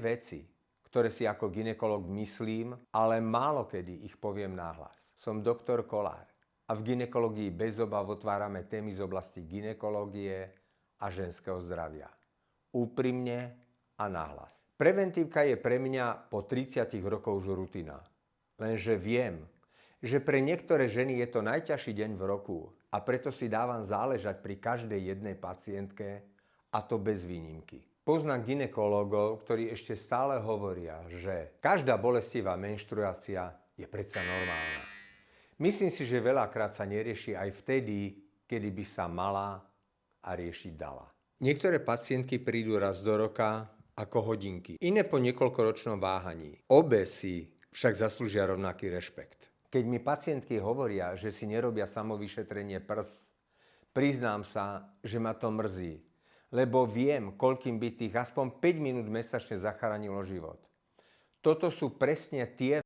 veci, ktoré si ako gynekolog myslím, ale málo kedy ich poviem nahlas. Som doktor Kolár a v gynekológii bez obav otvárame témy z oblasti gynekológie a ženského zdravia. Úprimne a nahlas. Preventívka je pre mňa po 30 rokoch už rutina. Lenže viem, že pre niektoré ženy je to najťažší deň v roku a preto si dávam záležať pri každej jednej pacientke, a to bez výnimky. Poznám gynekológov, ktorí ešte stále hovoria, že každá bolestivá menštruácia je predsa normálna. Myslím si, že veľakrát sa nerieši aj vtedy, kedy by sa mala a riešiť dala. Niektoré pacientky prídu raz do roka ako hodinky, iné po niekoľkoročnom váhaní. Obe si však zaslúžia rovnaký rešpekt. Keď mi pacientky hovoria, že si nerobia samovyšetrenie prs, priznám sa, že ma to mrzí, lebo viem, koľkým by tých aspoň 5 minút mesačne zachránilo život. Toto sú presne tie